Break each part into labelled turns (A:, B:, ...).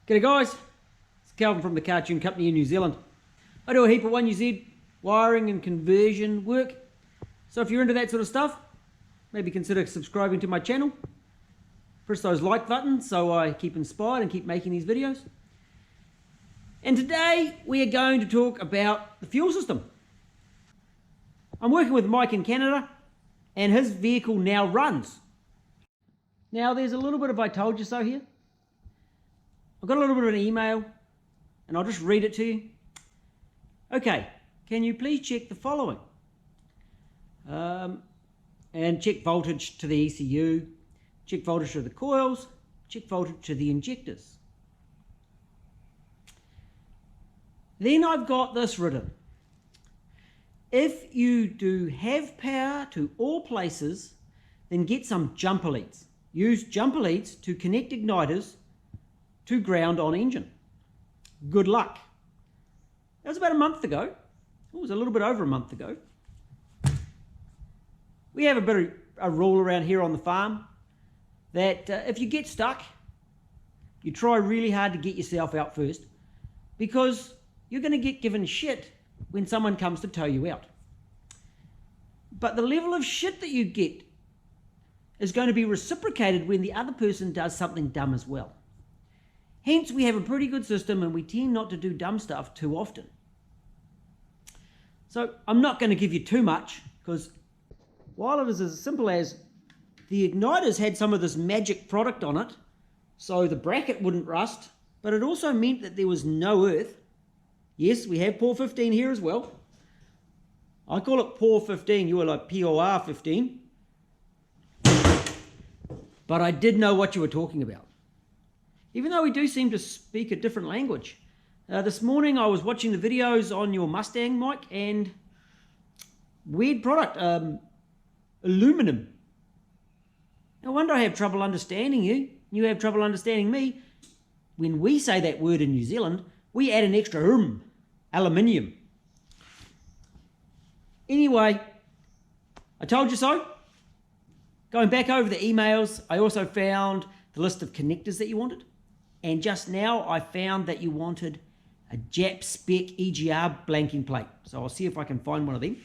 A: G'day guys, it's Calvin from the Cartoon Company in New Zealand. I do a heap of 1UZ wiring and conversion work, so if you're into that sort of stuff, maybe consider subscribing to my channel. Press those like buttons so I keep inspired and keep making these videos. And today we are going to talk about the fuel system. I'm working with Mike in Canada and his vehicle now runs. Now there's a little bit of I told you so here. I've got a little bit of an email and I'll just read it to you. Okay, can you please check the following? And check voltage to the ECU, check voltage to the coils, check voltage to the injectors. Then I've got this written. If you do have power to all places, then get some jumper leads. Use jumper leads to connect igniters to ground on engine. Good luck. That was about a month ago. It was a little bit over a month ago. We have a bit of a rule around here on the farm that if you get stuck, you try really hard to get yourself out first, because you're going to get given shit when someone comes to tow you out. But the level of shit that you get is going to be reciprocated when the other person does something dumb as well. Hence, we have a pretty good system and we tend not to do dumb stuff too often. So I'm not going to give you too much, because while it is as simple as the igniters had some of this magic product on it, so the bracket wouldn't rust, but it also meant that there was no earth. Yes, we have POR 15 here as well. I call it POR 15, you were like POR 15. But I did know what you were talking about. Even though we do seem to speak a different language. This morning I was watching the videos on your Mustang, Mike, and weird product, aluminum. No wonder I have trouble understanding you. You have trouble understanding me. When we say that word in New Zealand, we add an extra aluminium. Anyway, I told you so. Going back over the emails, I also found the list of connectors that you wanted. And just now I found that you wanted a Jap spec EGR blanking plate. So I'll see if I can find one of them.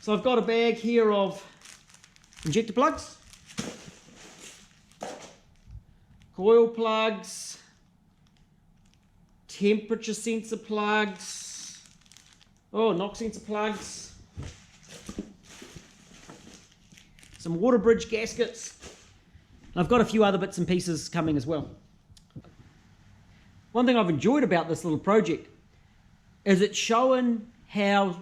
A: So I've got a bag here of injector plugs, coil plugs, temperature sensor plugs, knock sensor plugs, some water bridge gaskets. I've got a few other bits and pieces coming as well. One thing I've enjoyed about this little project is it's showing how,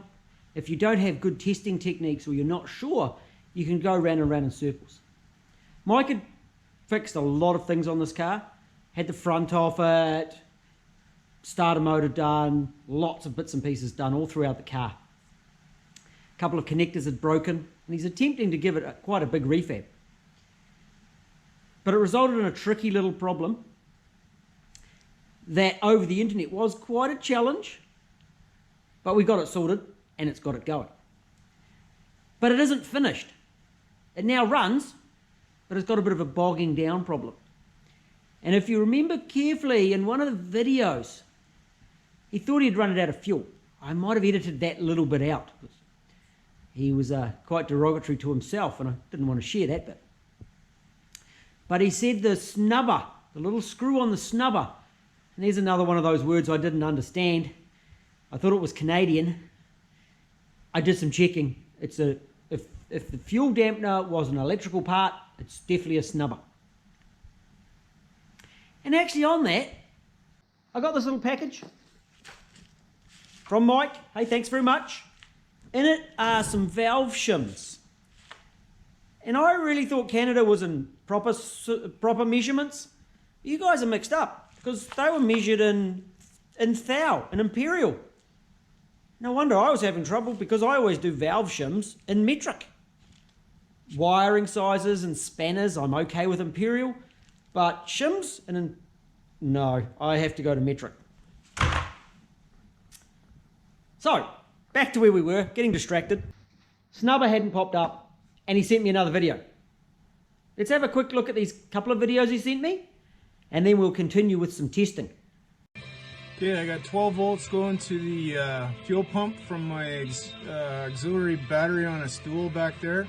A: if you don't have good testing techniques or you're not sure, you can go round and round in circles. Mike had fixed a lot of things on this car, had the front off it, starter motor done, lots of bits and pieces done all throughout the car. A couple of connectors had broken, and he's attempting to give it quite a big refab. But it resulted in a tricky little problem that over the internet was quite a challenge, but we got it sorted and it's got it going. But it isn't finished. It now runs, but it's got a bit of a bogging down problem. And if you remember carefully in one of the videos, he thought he'd run it out of fuel. I might have edited that little bit out. He was quite derogatory to himself, and I didn't want to share that bit. But he said the snubber, the little screw on the snubber, and there's another one of those words I didn't understand. I thought it was Canadian. I did some checking. It's if the fuel dampener was an electrical part, it's definitely a snubber. And actually on that, I got this little package from Mike. Hey, thanks very much. In it are some valve shims. And I really thought Canada was in proper measurements. You guys are mixed up, because they were measured in thou, in imperial. No wonder I was having trouble, because I always do valve shims in metric. Wiring sizes and spanners, I'm okay with imperial, but shims, no, I have to go to metric. So, back to where we were, getting distracted. Snubber hadn't popped up, and he sent me another video. Let's have a quick look at these couple of videos he sent me, and then we'll continue with some testing.
B: Okay, I got 12 volts going to the fuel pump from my auxiliary battery on a stool back there,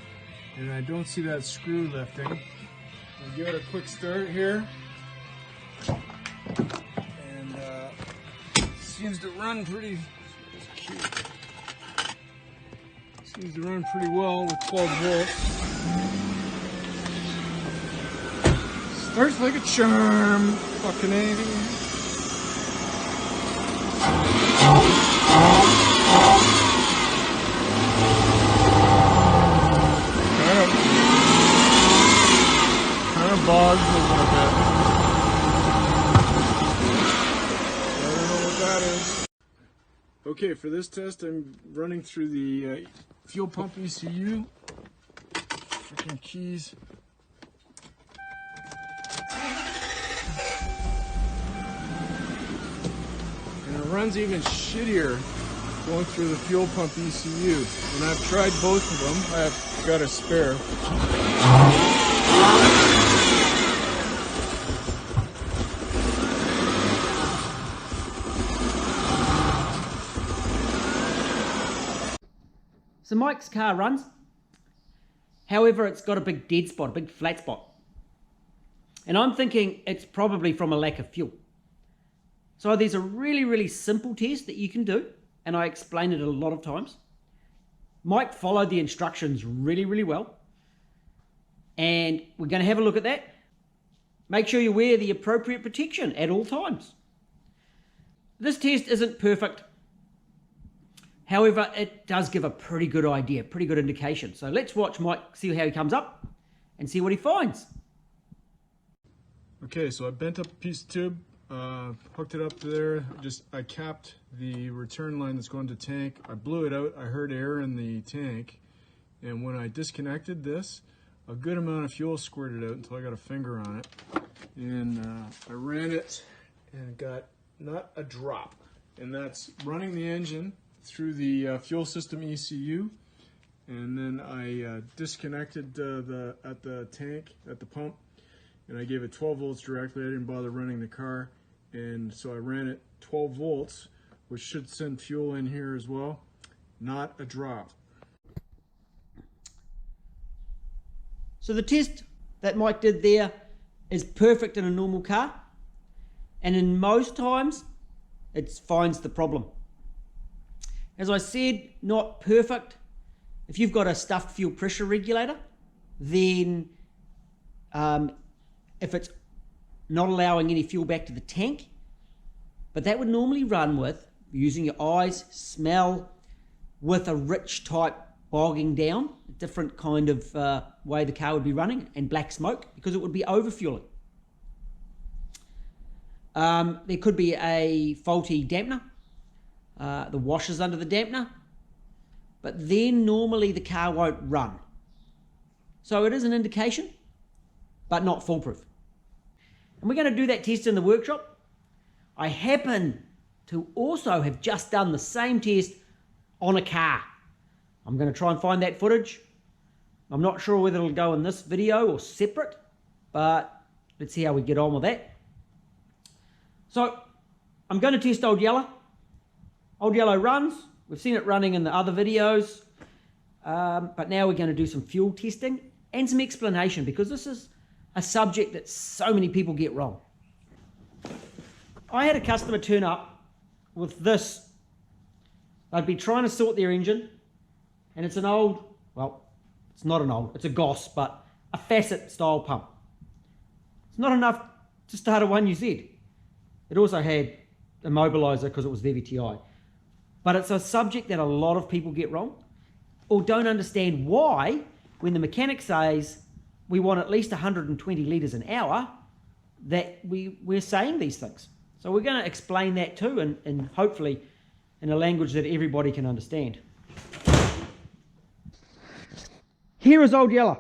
B: and I don't see that screw lifting. I'll give it a quick start here, and seems to run pretty. Seems to run pretty well with 12 volts. Starts like a charm. Fucking anything. Kind of bogs a little bit. I don't know what that is. Okay, for this test, I'm running through the fuel pump ECU. Freaking keys. And it runs even shittier going through the fuel pump ECU. And I've tried both of them. I've got a spare.
A: So Mike's car runs, however it's got a big dead spot, a big flat spot. And I'm thinking it's probably from a lack of fuel. So there's a really, really simple test that you can do, and I explain it a lot of times. Mike followed the instructions really, really well. And we're going to have a look at that. Make sure you wear the appropriate protection at all times. This test isn't perfect. However, it does give a pretty good idea, pretty good indication. So let's watch Mike see how he comes up and see what he finds.
B: Okay, so I bent up a piece of tube, hooked it up there. I capped the return line that's going to tank. I blew it out. I heard air in the tank. And when I disconnected this, a good amount of fuel squirted out until I got a finger on it. And I ran it and got not a drop. And that's running the engine through the fuel system ECU, and then I disconnected at the tank, at the pump, and I gave it 12 volts directly. I didn't bother running the car, and so I ran it 12 volts, which should send fuel in here as well. Not a drop.
A: So the test that Mike did there is perfect in a normal car, and in most times it finds the problem. As I said, not perfect. If you've got a stuffed fuel pressure regulator, then if it's not allowing any fuel back to the tank, but that would normally run with using your eyes, smell, with a rich type bogging down, a different kind of way the car would be running, and black smoke, because it would be overfueling. There could be a faulty dampener. The washers under the dampener, but then normally the car won't run. So it is an indication, but not foolproof. And we're going to do that test in the workshop. I happen to also have just done the same test on a car. I'm going to try and find that footage. I'm not sure whether it'll go in this video or separate, but let's see how we get on with that. So I'm going to test Old Yeller. Old Yellow runs. We've seen it running in the other videos, but now we're going to do some fuel testing and some explanation, because this is a subject that so many people get wrong. I had a customer turn up with this. They'd be trying to sort their engine, and it's an old, well, it's not an old, it's a Goss, but a facet style pump. It's not enough to start a 1UZ. It also had a mobilizer because it was VVTi. But it's a subject that a lot of people get wrong, or don't understand why, when the mechanic says we want at least 120 litres an hour, that we're saying these things. So we're going to explain that too, and hopefully in a language that everybody can understand. Here is Old Yeller.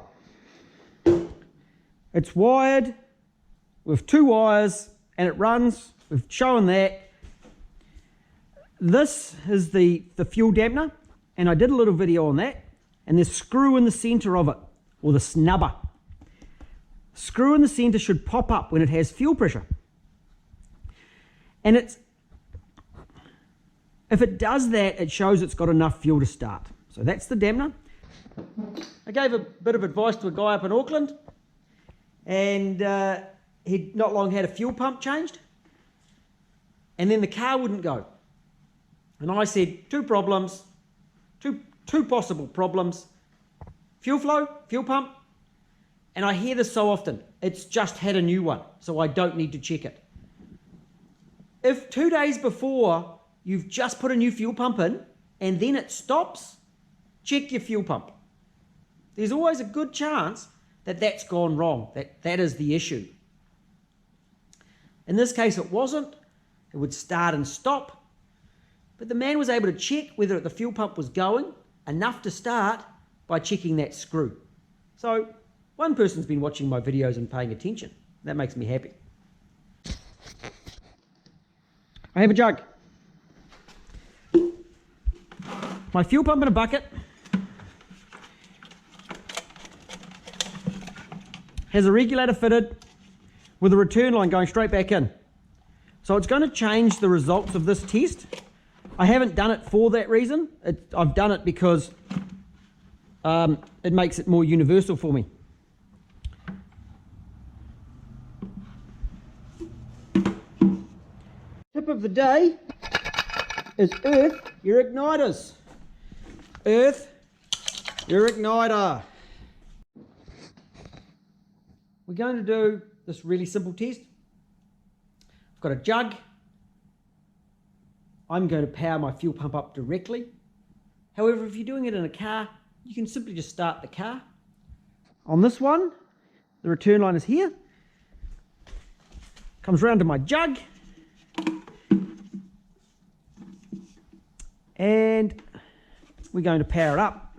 A: It's wired with 2 wires and it runs. We've shown that. This is the fuel dampener, and I did a little video on that, and there's a screw in the center of it, or the snubber. screw in the center should pop up when it has fuel pressure. And if it does that, it shows it's got enough fuel to start. So that's the dampener. I gave a bit of advice to a guy up in Auckland, and he'd not long had a fuel pump changed, and then the car wouldn't go. And I said, two possible problems: fuel flow, fuel pump. And I hear this so often, it's just had a new one, so I don't need to check it. If 2 days before you've just put a new fuel pump in and then it stops, check your fuel pump. There's always a good chance that that's gone wrong, that is the issue. In this case it wasn't. It would start and stop, but the man was able to check whether the fuel pump was going enough to start by checking that screw. So one person's been watching my videos and paying attention. That makes me happy. I have a jug. My fuel pump in a bucket. Has a regulator fitted with a return line going straight back in. So it's going to change the results of this test. I haven't done it for that reason. I've done it because it makes it more universal for me. Tip of the day is earth your igniters. Earth your igniter. We're going to do this really simple test. I've got a jug. I'm going to power my fuel pump up directly. However, if you're doing it in a car, you can simply just start the car. On this one, the return line is here. Comes round to my jug. And we're going to power it up.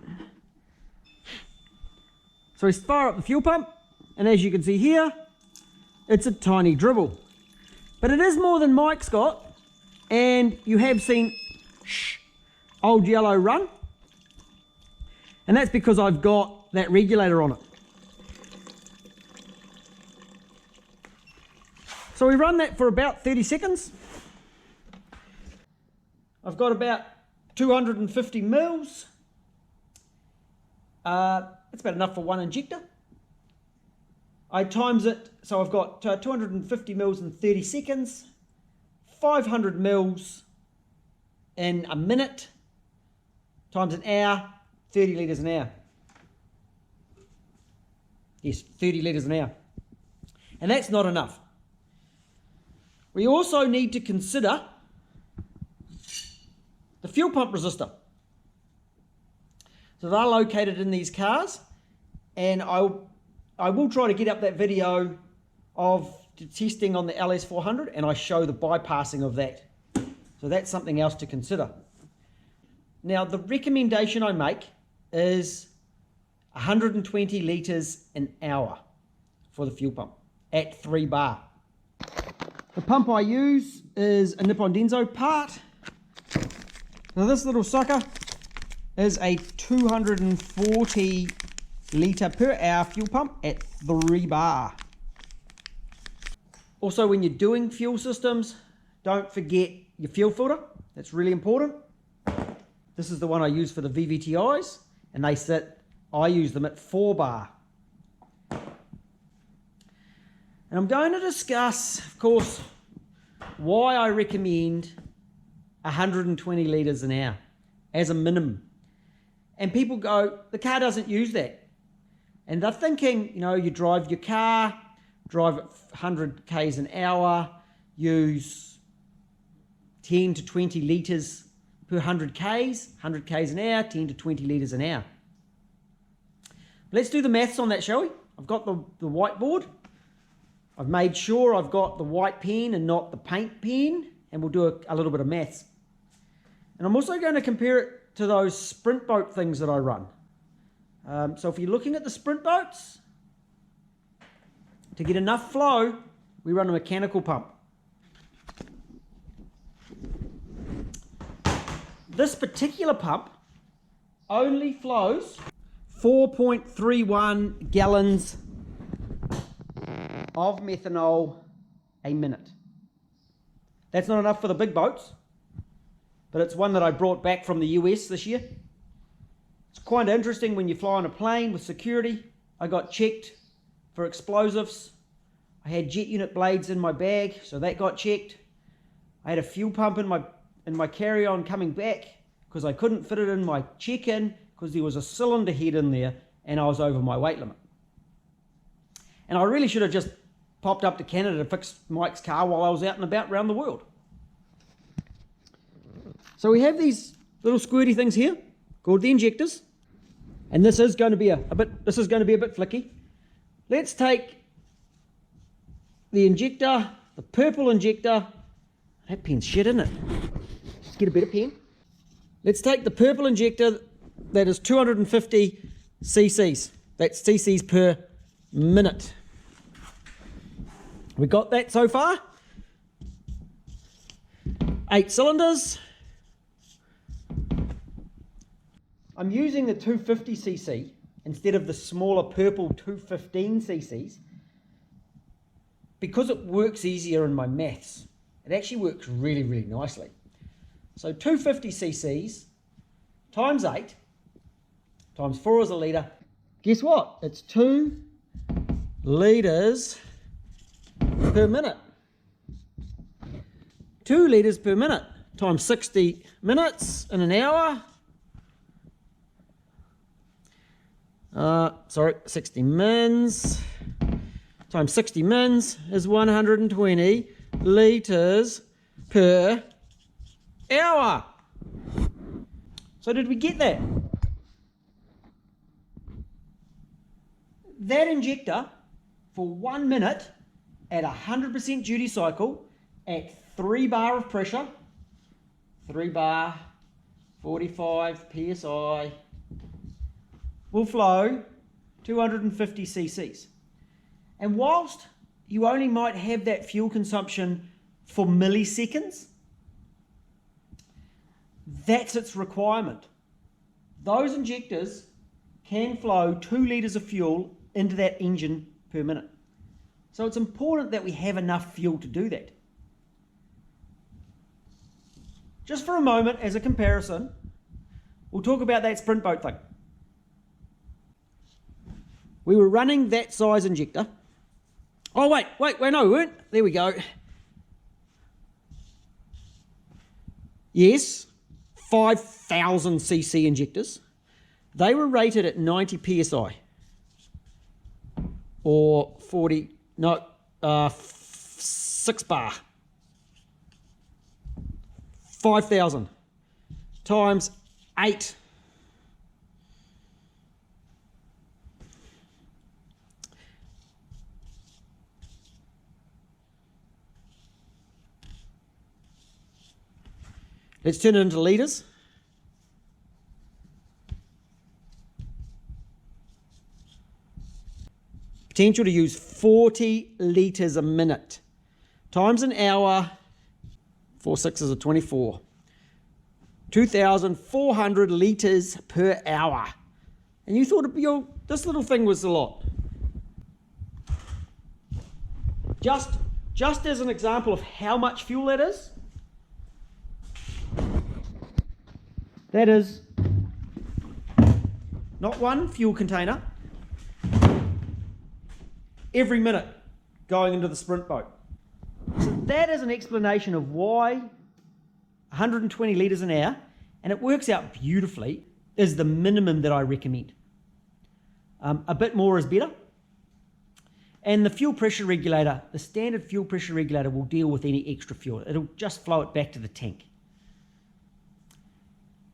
A: So we fire up the fuel pump, and as you can see here, it's a tiny dribble. But it is more than Mike's got, and you have seen old yellow run. And that's because I've got that regulator on it. So we run that for about 30 seconds. I've got about 250 mils. That's about enough for one injector. I times it, so I've got 250 mils in 30 seconds, 500 mils in a minute, times an hour, 30 litres an hour. Yes, 30 litres an hour. And that's not enough. We also need to consider the fuel pump resistor. So they're located in these cars, and I will try to get up that video of the testing on the LS400, and I show the bypassing of that. So that's something else to consider. Now, the recommendation I make is 120 litres an hour for the fuel pump at 3 bar. The pump I use is a Nippon Denso part. Now this little sucker is a 240 litre per hour fuel pump at 3 bar. Also, when you're doing fuel systems, don't forget your fuel filter. That's really important. This is the one I use for the VVTIs, and I use them at 4 bar. And I'm going to discuss, of course, why I recommend 120 litres an hour as a minimum. And people go, the car doesn't use that. And they're thinking, you know, you drive your car, drive at 100 k's an hour, use 10 to 20 litres per 100 k's an hour, 10 to 20 litres an hour. Let's do the maths on that, shall we? I've got the whiteboard. I've made sure I've got the white pen and not the paint pen, and we'll do a little bit of maths. And I'm also going to compare it to those sprint boat things that I run. So if you're looking at the sprint boats, to get enough flow, we run a mechanical pump. This particular pump only flows 4.31 gallons of methanol a minute. That's not enough for the big boats, but it's one that I brought back from the US this year. It's quite interesting when you fly on a plane with security. I got checked for explosives. I had jet unit blades in my bag, so that got checked. I had a fuel pump in my carry-on coming back because I couldn't fit it in my check-in because there was a cylinder head in there and I was over my weight limit. And I really should have just popped up to Canada to fix Mike's car while I was out and about around the world. So we have these little squirty things here called the injectors, and this is going to be a bit flicky. Let's take the injector, the purple injector. That pen's shit, isn't it? Let's get a better pen. Let's take the purple injector that is 250 cc's. That's cc's per minute. We got that so far. 8 cylinders. I'm using the 250cc instead of the smaller purple 215cc's because it works easier in my maths. It actually works really, really nicely. So 250cc's times 8 times 4 is a litre. Guess what? It's 2 litres per minute. 2 litres per minute times 60 minutes in an hour. 60 mins times 60 mins is 120 litres per hour. So did we get that? That injector for 1 minute at 100% duty cycle at 3 bar of pressure, 3 bar, 45 psi, will flow 250 cc's. And whilst you only might have that fuel consumption for milliseconds, that's its requirement. Those injectors can flow 2 litres of fuel into that engine per minute. So it's important that we have enough fuel to do that. Just for a moment, as a comparison, we'll talk about that sprint boat thing. We were running that size injector. Oh, wait, no, we weren't. There we go. Yes, 5,000 cc injectors. They were rated at 90 psi. Or 6 bar. 5,000 times 8. Let's turn it into litres. Potential to use 40 litres a minute. Times an hour, 4 6s are 24. 2,400 litres per hour. And you thought this little thing was a lot. Just as an example of how much fuel that is, that is not one fuel container every minute going into the sprint boat. So that is an explanation of why 120 litres an hour, and it works out beautifully, is the minimum that I recommend. A bit more is better. And the fuel pressure regulator, the standard fuel pressure regulator, will deal with any extra fuel. It'll just flow it back to the tank.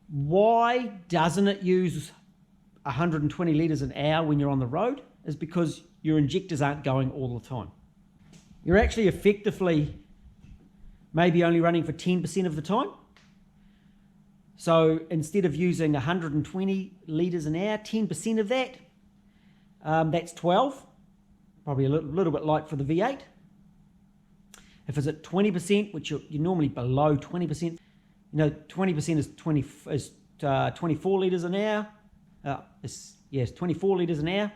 A: Why doesn't it use 120 litres an hour when you're on the road? Is because your injectors aren't going all the time. You're actually effectively maybe only running for 10% of the time. So instead of using 120 litres an hour, 10% of that, that's 12. Probably a little bit light for the V8. If it's at 20%, which you're normally below 20%, 20% is 24 litres an hour. It's 24 litres an hour.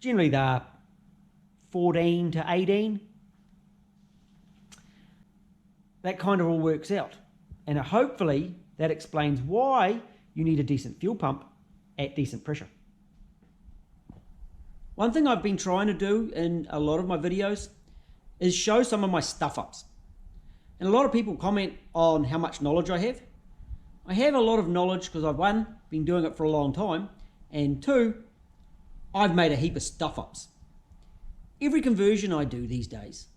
A: Generally, they're 14 to 18. That kind of all works out. And hopefully that explains why you need a decent fuel pump at decent pressure. One thing I've been trying to do in a lot of my videos is show some of my stuff ups. And a lot of people comment on how much knowledge I have. I have a lot of knowledge because I've, one, been doing it for a long time, and two, I've made a heap of stuff ups. Every conversion I do these days,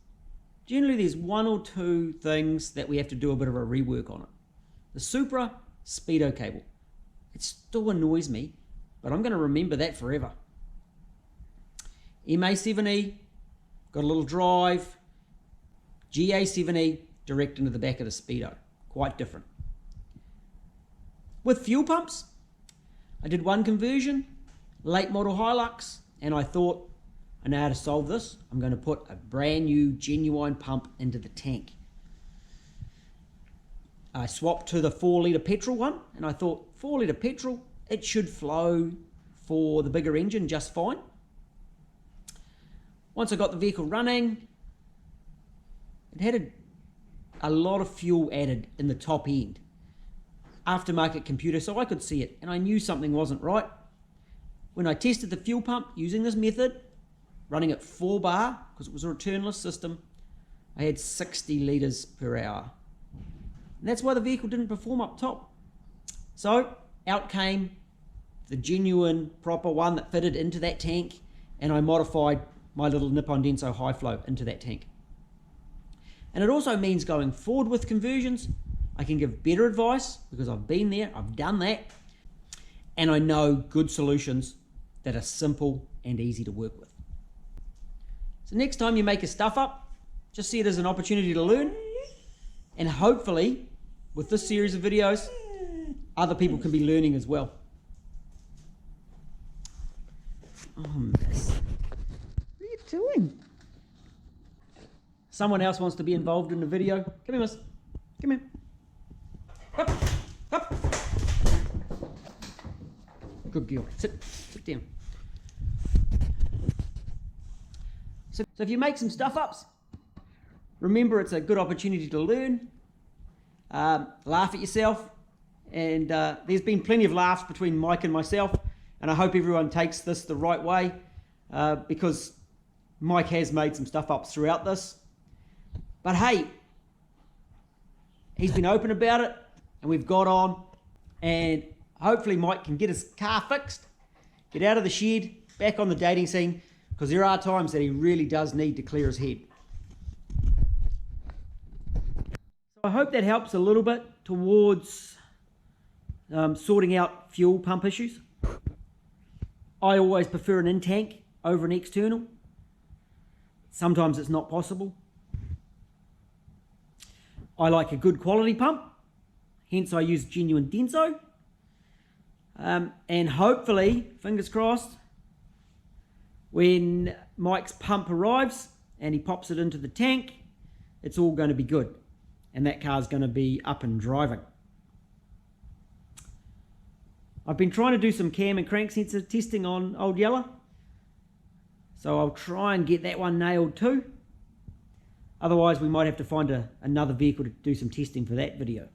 A: generally there's one or two things that we have to do a bit of a rework on it. The Supra speedo cable. It still annoys me, but I'm going to remember that forever. MA7E, got a little drive. GA7E, direct into the back of the speedo. Quite different. With fuel pumps, I did one conversion, late model Hilux, and I thought, I know how to solve this. I'm going to put a brand new genuine pump into the tank. I swapped to the 4-litre petrol one, and I thought 4-litre petrol, it should flow for the bigger engine just fine. Once I got the vehicle running, it had a lot of fuel added in the top end. Aftermarket computer, so I could see it, and I knew something wasn't right. When I tested the fuel pump using this method, running at 4 bar, because it was a returnless system, I had 60 litres per hour. And that's why the vehicle didn't perform up top. So out came the genuine proper one that fitted into that tank, and I modified my little Nippon Denso high flow into that tank. And it also means going forward with conversions, I can give better advice because I've been there, I've done that, and I know good solutions that are simple and easy to work with. So next time you make a stuff up, just see it as an opportunity to learn, and hopefully with this series of videos, other people can be learning as well. Oh, miss. What are you doing? Someone else wants to be involved in the video. Come here, miss. Come here. Up, up. Good girl. Sit down. So if you make some stuff ups, remember it's a good opportunity to learn, laugh at yourself, and there's been plenty of laughs between Mike and myself, and I hope everyone takes this the right way, because Mike has made some stuff ups throughout this. But hey, he's been open about it, and we've got on, and hopefully Mike can get his car fixed, get out of the shed, back on the dating scene, because there are times that he really does need to clear his head. So I hope that helps a little bit towards sorting out fuel pump issues. I always prefer an in-tank over an external. Sometimes it's not possible. I like a good quality pump, hence I use genuine Denso. And hopefully, fingers crossed, when Mike's pump arrives and he pops it into the tank, it's all going to be good. And that car's going to be up and driving. I've been trying to do some cam and crank sensor testing on Old Yeller. So I'll try and get that one nailed too. Otherwise, we might have to find another vehicle to do some testing for that video.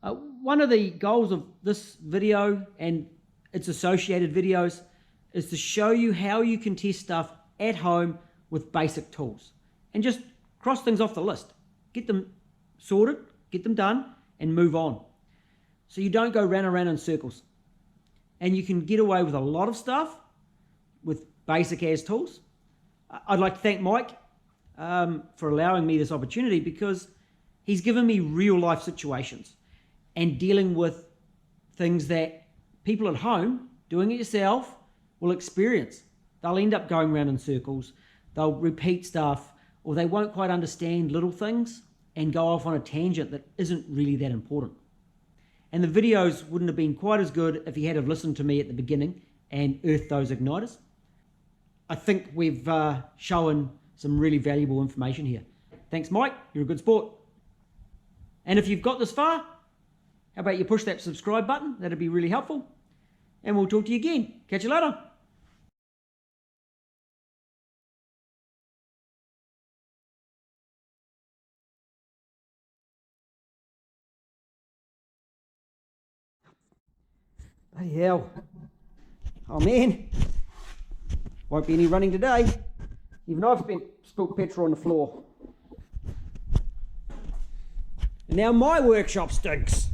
A: One of the goals of this video and its associated videos is to show you how you can test stuff at home with basic tools. And just cross things off the list. Get them sorted, get them done, and move on. So you don't go round and round in circles. And you can get away with a lot of stuff with basic as tools. I'd like to thank Mike for allowing me this opportunity, because he's given me real life situations and dealing with things that people at home doing it yourself will experience. They'll end up going around in circles, they'll repeat stuff, or they won't quite understand little things and go off on a tangent that isn't really that important. And the videos wouldn't have been quite as good if he had have listened to me at the beginning and earthed those igniters. I think we've shown some really valuable information here. Thanks, Mike. You're a good sport. And if you've got this far, how about you push that subscribe button? That'd be really helpful. And we'll talk to you again. Catch you later. Bloody hell. Oh man. Won't be any running today. Even I've spilt petrol on the floor. And now my workshop stinks.